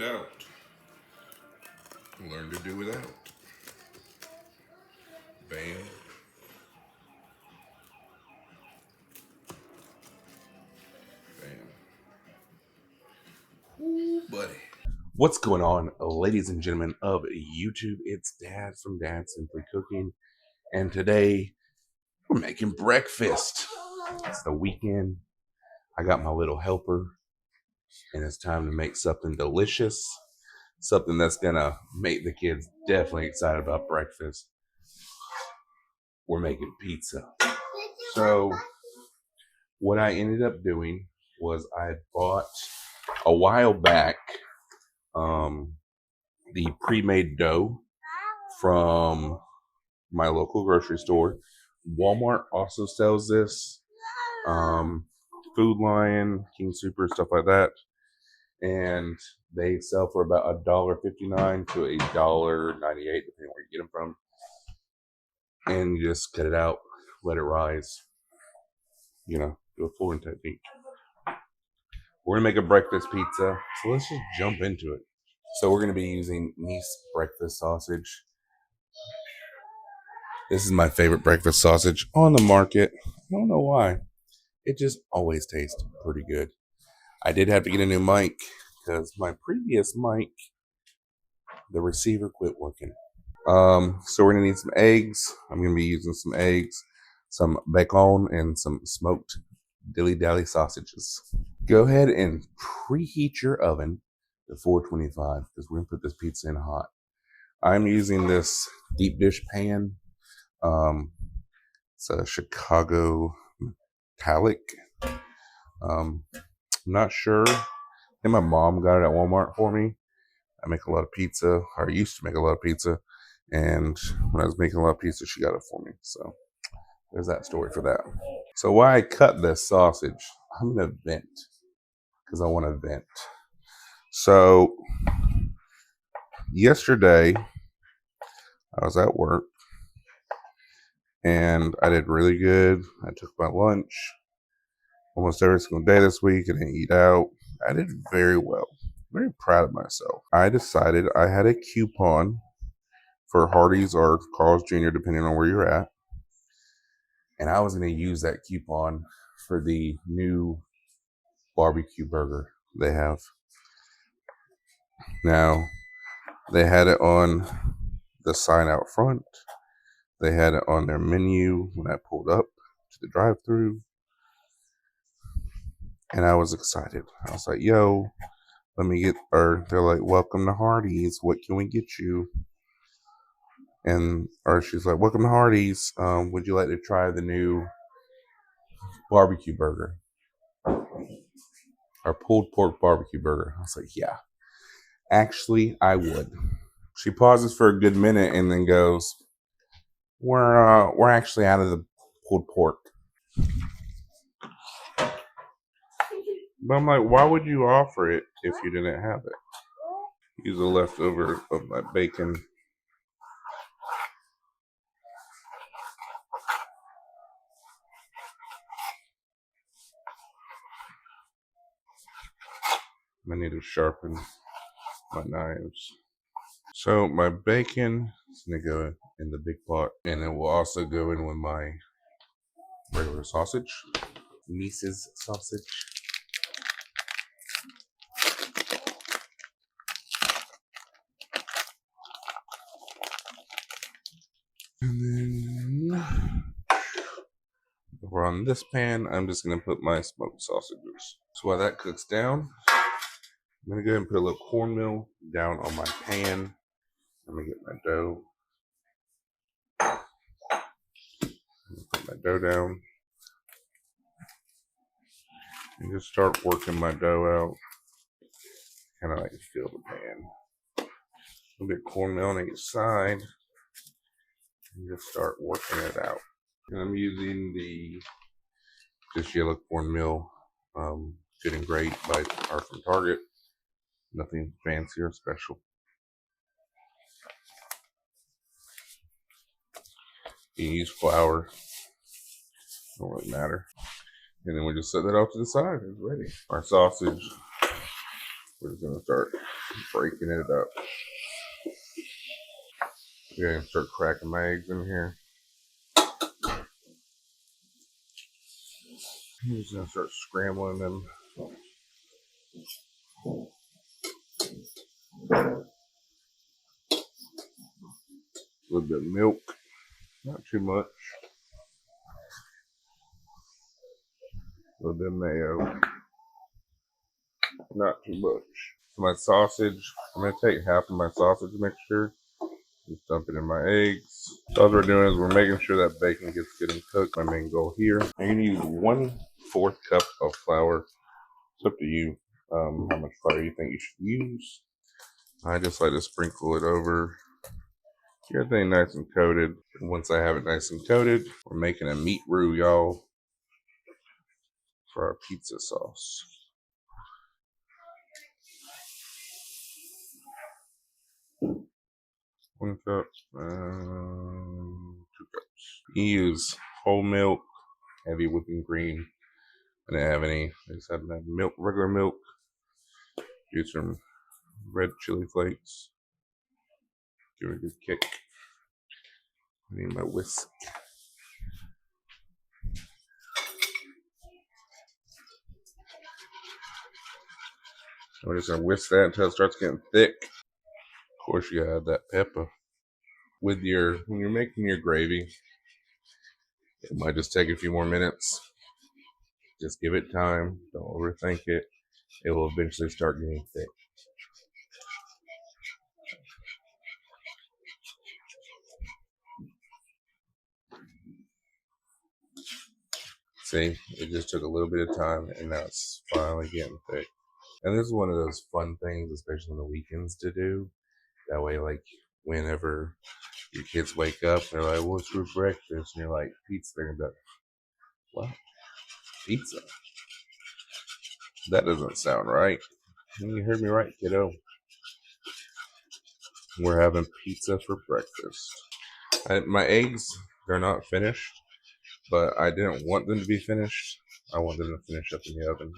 out. Learn to do without. Bam. Bam. Ooh, buddy. What's going on, ladies and gentlemen of YouTube? It's Dad from Dad Simply Cooking, and today we're making breakfast. It's the weekend. I got my little helper, and it's time to make something delicious, something that's gonna make the kids definitely excited about breakfast. We're making pizza. So what I ended up doing was I bought a while back the pre-made dough from my local grocery store. Walmart also sells this. Food Lion, King Super, stuff like that. And they sell for about $1.59 to $1.98, depending where you get them from. And you just cut it out, let it rise. You know, do a flooring technique. We're gonna make a breakfast pizza, so let's just jump into it. So we're gonna be using Nice breakfast sausage. This is my favorite breakfast sausage on the market. I don't know why. It just always tastes pretty good. I did have to get a new mic because my previous mic, the receiver quit working. So we're gonna need some eggs. I'm gonna be using some eggs, some bacon, and some smoked dilly-dally sausages. Go ahead and preheat your oven to 425 because we're gonna put this pizza in hot. I'm using this deep dish pan. It's a Chicago metallic. I'm not sure. I think my mom got it at Walmart for me. I make a lot of pizza, or used to make a lot of pizza, and when I was making a lot of pizza, she got it for me. So there's that story for that. So why I cut this sausage, I'm gonna vent because I want to vent. So yesterday I was at work and I did really good. I took my lunch almost every single day this week. I didn't eat out. I did very well. Very proud of myself. I decided I had a coupon for Hardee's or Carl's Jr., depending on where you're at. And I was going to use that coupon for the new barbecue burger they have. Now, they had it on the sign out front. They had it on their menu when I pulled up to the drive-thru. And I was excited. I was like, yo, let me get, or they're like, welcome to Hardee's. What can we get you? And, or she's like, welcome to Hardee's. Would you like to try the new barbecue burger? Or pulled pork barbecue burger? I was like, yeah, actually, I would. She pauses for a good minute and then goes, we're actually out of the pulled pork. But I'm like, why would you offer it if you didn't have it? Use the leftover of my bacon. I need to sharpen my knives. So my bacon is going to go in the big pot, and it will also go in with my regular sausage, Mises sausage. And then over on this pan, I'm just going to put my smoked sausages. So while that cooks down, I'm going to go ahead and put a little cornmeal down on my pan. Let me get my dough. Put my dough down. And just start working my dough out. Kind of like fill the pan. A little bit of cornmeal on each side. And just start working it out. And I'm using the just yellow cornmeal, Good and Great or from Target. Nothing fancy or special. You can use flour. Don't really matter. And then we just set that off to the side. It's ready. Our sausage We're just gonna start breaking it up. We're gonna start cracking my eggs in here. I'm just gonna start scrambling them. A little bit of milk, not too much. A little bit of mayo, not too much. So my sausage, I'm gonna take half of my sausage mixture, just dump it in my eggs. So all we're doing is we're making sure that bacon gets good and cooked. My main goal here. I'm gonna use 1/4 cup of flour. It's up to you how much flour you think you should use. I just like to sprinkle it over. Get everything nice and coated. And once I have it nice and coated, we're making a meat roux, y'all, for our pizza sauce. 1 cup, 2 cups. You use whole milk, heavy whipping cream. I didn't have any. I just had milk, regular milk. Use some red chili flakes. Give it a good kick. I need my whisk. We're just gonna whisk that until it starts getting thick. Of course, you gotta add that pepper. When you're making your gravy, it might just take a few more minutes. Just give it time. Don't overthink it. It will eventually start getting thick. See, it just took a little bit of time, and now it's finally getting thick. And this is one of those fun things, especially on the weekends, to do. That way, like, whenever your kids wake up, they're like, "What's for breakfast?" And you're like, "Pizza." They're gonna be like, "What? Pizza? That doesn't sound right." And you heard me right, kiddo. We're having pizza for breakfast. My eggs, they're not finished, but I didn't want them to be finished. I want them to finish up in the oven.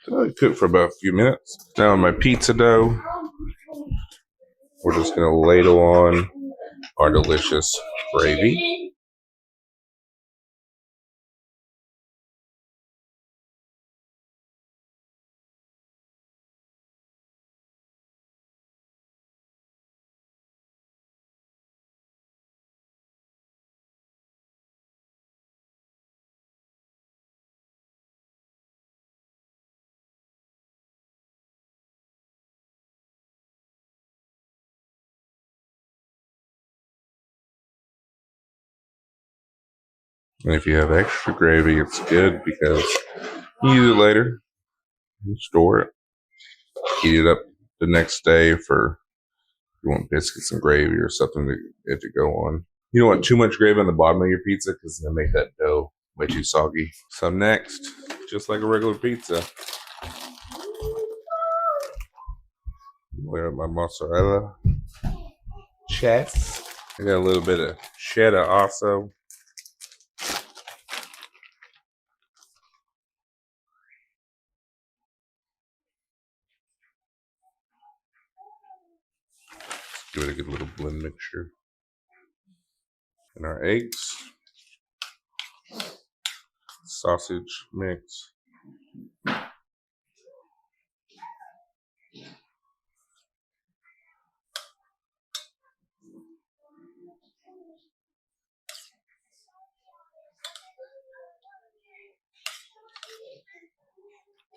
So I cooked for about a few minutes. Now on my pizza dough, we're just going to ladle on our delicious gravy. And if you have extra gravy, it's good because you use it later. You store it. Heat it up the next day for if you want biscuits and gravy or something to go on. You don't want too much gravy on the bottom of your pizza because it's going to make that dough way too soggy. So next, just like a regular pizza, layer up my mozzarella cheese. I got a little bit of cheddar also. Give it a good little blend mixture. And our eggs, sausage mix.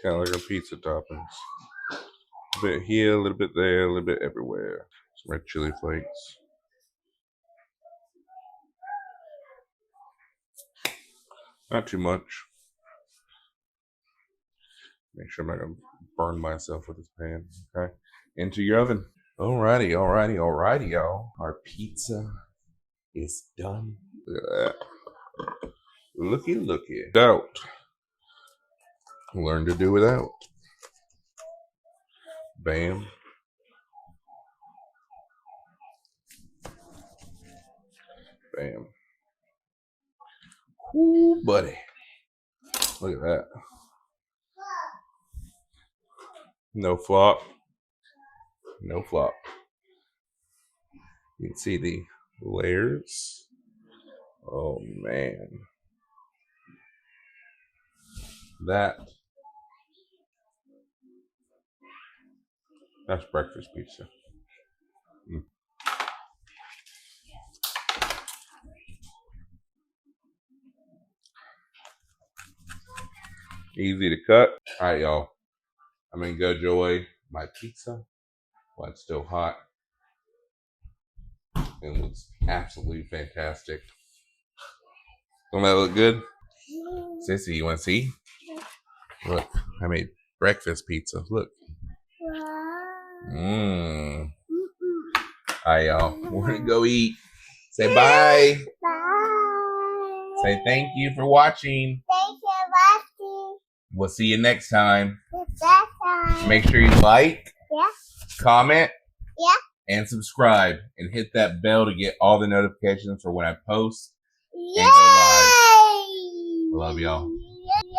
Kind of like our pizza toppings. A bit here, a little bit there, a little bit everywhere. Some red chili flakes. Not too much. Make sure I'm not going to burn myself with this pan. Okay. Into your oven. Alrighty, y'all. Our pizza is done. Look at that. Looky. Doubt. Learn to do without. Bam. Bam. Ooh, buddy. Look at that. No flop. No flop. You can see the layers. Oh man. That's breakfast pizza. Mm. Easy to cut. All right, y'all. I'm gonna go enjoy my pizza while it's still hot. It looks absolutely fantastic. Don't that look good? Sissy, you want to see? Look, I made breakfast pizza. Look. Mmm. All right, y'all. We're gonna go eat. Say bye. Bye. Say thank you for watching. Thanks for watching. We'll see you next time. Next time. Make sure you like, Yeah. comment, Yeah. and subscribe, and hit that bell to get all the notifications for when I post and go live. Yay! I love y'all.